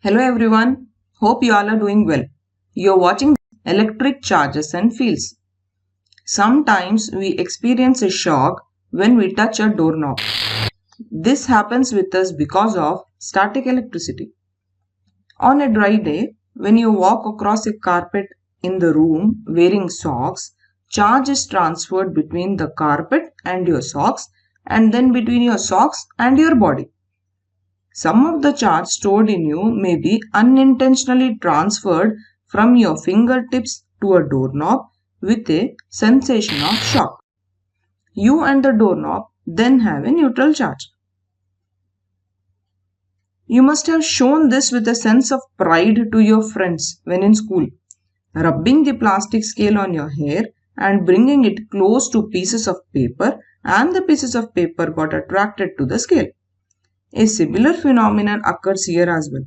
Hello everyone, hope you all are doing well. You're watching electric charges and fields. Sometimes we experience a shock when we touch a doorknob. This happens with us because of static electricity. On a dry day, when you walk across a carpet in the room wearing socks, charge is transferred between the carpet and your socks and then between your socks and your body. Some of the charge stored in you may be unintentionally transferred from your fingertips to a doorknob with a sensation of shock. You and the doorknob then have a neutral charge. You must have shown this with a sense of pride to your friends when in school, rubbing the plastic scale on your hair and bringing it close to pieces of paper, and the pieces of paper got attracted to the scale. A similar phenomenon occurs here as well.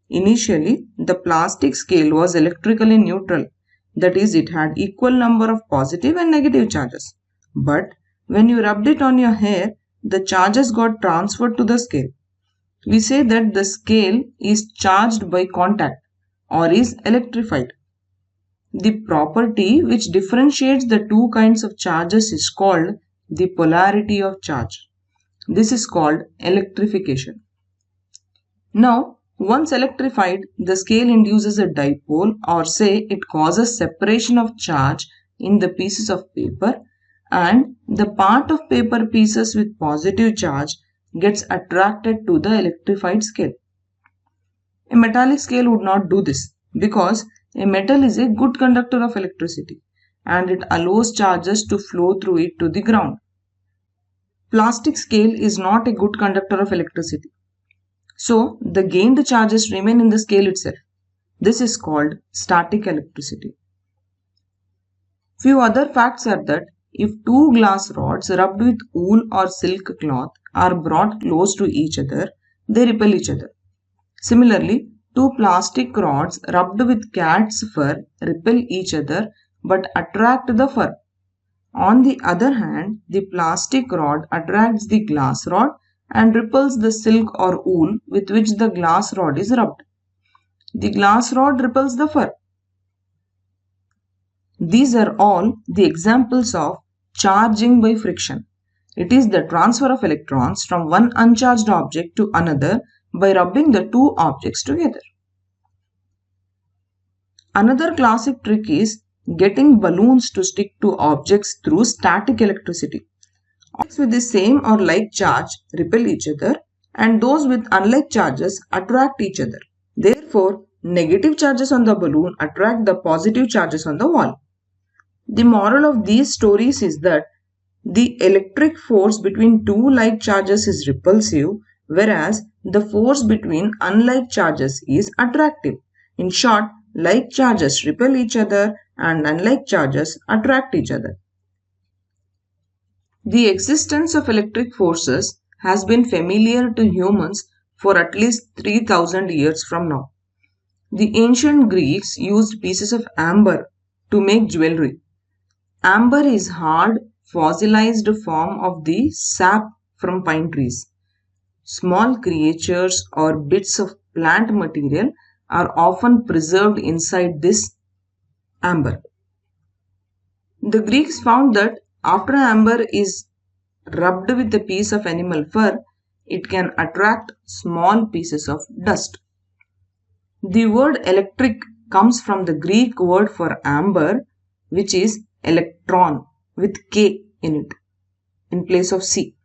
Initially, the plastic scale was electrically neutral, that is, it had equal number of positive and negative charges. But when you rubbed it on your hair, the charges got transferred to the scale. We say that the scale is charged by contact or is electrified. The property which differentiates the two kinds of charges is called the polarity of charge. This is called electrification. Now, once electrified, the scale induces a dipole, or say it causes separation of charge in the pieces of paper, and the part of paper pieces with positive charge gets attracted to the electrified scale. A metallic scale would not do this because a metal is a good conductor of electricity and it allows charges to flow through it to the ground. Plastic scale is not a good conductor of electricity. So, the gained charges remain in the scale itself. This is called static electricity. Few other facts are that if two glass rods rubbed with wool or silk cloth are brought close to each other, they repel each other. Similarly, two plastic rods rubbed with cat's fur repel each other but attract the fur. On the other hand, the plastic rod attracts the glass rod and repels the silk or wool with which the glass rod is rubbed. The glass rod repels the fur. These are all the examples of charging by friction. It is the transfer of electrons from one uncharged object to another by rubbing the two objects together. Another classic trick is getting balloons to stick to objects through static electricity. Objects with the same or like charge repel each other and those with unlike charges attract each other. Therefore, negative charges on the balloon attract the positive charges on the wall. The moral of these stories is that the electric force between two like charges is repulsive, whereas the force between unlike charges is attractive. In short, like charges repel each other and unlike charges attract each other. The existence of electric forces has been familiar to humans for at least 3000 years from now. The ancient Greeks used pieces of amber to make jewelry. Amber is hard, fossilized form of the sap from pine trees. Small creatures or bits of plant material are often preserved inside this amber. The Greeks found that after amber is rubbed with a piece of animal fur, it can attract small pieces of dust. The word electric comes from the Greek word for amber, which is electron with K in it, in place of C.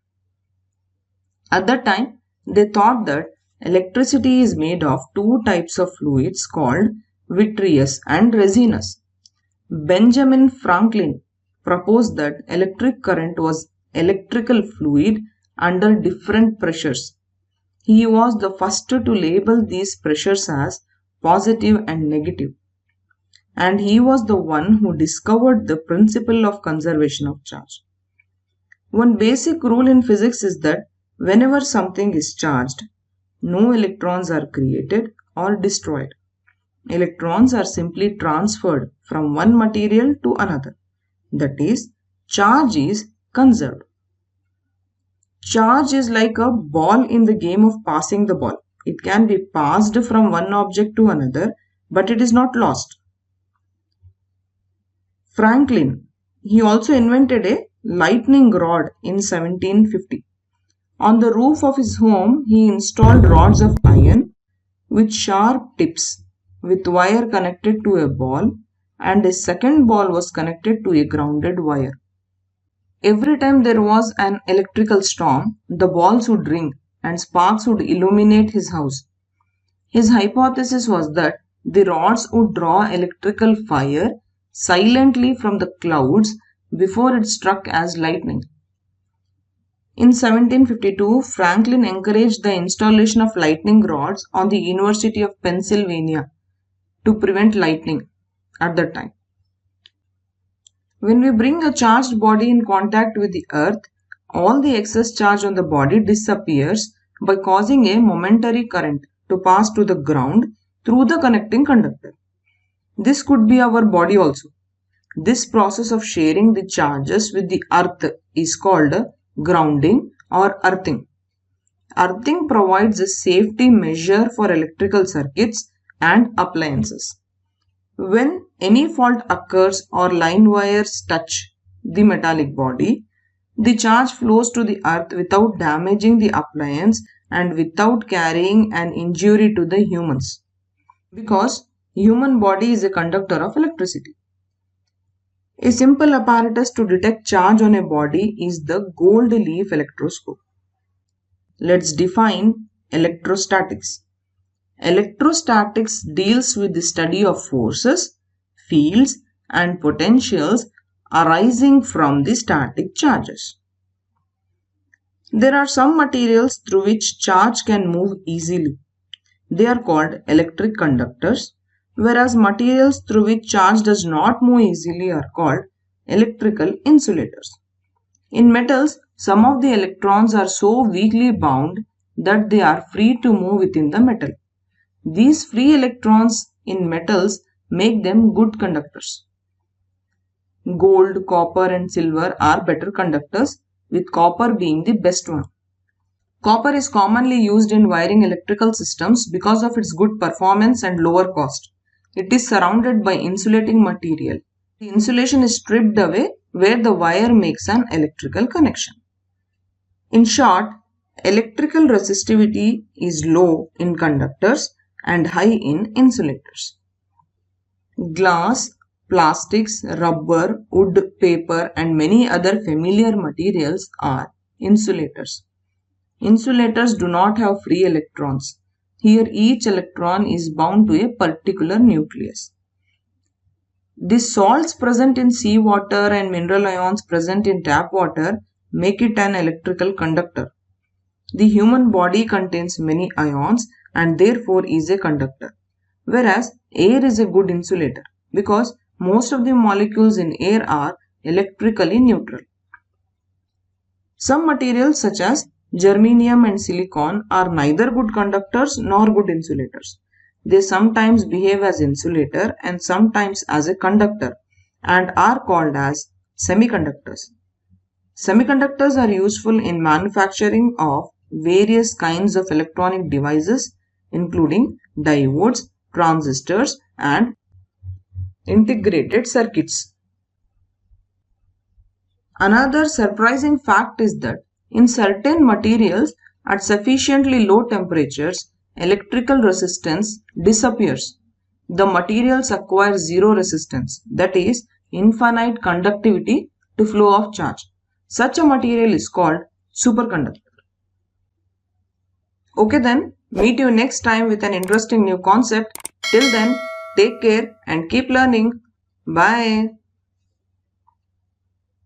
At that time, they thought that electricity is made of two types of fluids called vitreous and resinous. Benjamin Franklin proposed that electric current was electrical fluid under different pressures. He was the first to label these pressures as positive and negative. And he was the one who discovered the principle of conservation of charge. One basic rule in physics is that whenever something is charged, no electrons are created or destroyed. Electrons are simply transferred from one material to another. That is, charge is conserved. Charge is like a ball in the game of passing the ball. It can be passed from one object to another, but it is not lost. Franklin, he also invented a lightning rod in 1750. On the roof of his home, he installed rods of iron with sharp tips with wire connected to a ball, and a second ball was connected to a grounded wire. Every time there was an electrical storm, the balls would ring and sparks would illuminate his house. His hypothesis was that the rods would draw electrical fire silently from the clouds before it struck as lightning. In 1752, Franklin encouraged the installation of lightning rods on the University of Pennsylvania to prevent lightning at that time. When we bring a charged body in contact with the earth, all the excess charge on the body disappears by causing a momentary current to pass to the ground through the connecting conductor. This could be our body also. This process of sharing the charges with the earth is called grounding or earthing. Earthing provides a safety measure for electrical circuits and appliances. When any fault occurs or line wires touch the metallic body, the charge flows to the earth without damaging the appliance and without carrying an injury to the humans, because human body is a conductor of electricity. A simple apparatus to detect charge on a body is the gold leaf electroscope. Let's define electrostatics. Electrostatics deals with the study of forces, fields, and potentials arising from the static charges. There are some materials through which charge can move easily. They are called electric conductors, whereas materials through which charge does not move easily are called electrical insulators. In metals, some of the electrons are so weakly bound that they are free to move within the metal. These free electrons in metals make them good conductors. Gold, copper, and silver are better conductors, with copper being the best one. Copper is commonly used in wiring electrical systems because of its good performance and lower cost. It is surrounded by insulating material. The insulation is stripped away where the wire makes an electrical connection. In short, electrical resistivity is low in conductors and high in insulators. Glass, plastics, rubber, wood, paper, and many other familiar materials are insulators. Insulators do not have free electrons. Here each electron is bound to a particular nucleus. The salts present in seawater and mineral ions present in tap water make it an electrical conductor. The human body contains many ions and therefore is a conductor, whereas air is a good insulator because most of the molecules in air are electrically neutral. Some materials such as germanium and silicon are neither good conductors nor good insulators. They sometimes behave as insulator and sometimes as a conductor and are called as semiconductors. Semiconductors are useful in manufacturing of various kinds of electronic devices, including diodes, transistors, and integrated circuits. Another surprising fact is that in certain materials at sufficiently low temperatures, electrical resistance disappears. The materials acquire zero resistance, that is, infinite conductivity to flow of charge. Such a material is called superconductor. Okay then, meet you next time with an interesting new concept. Till then, take care and keep learning. Bye.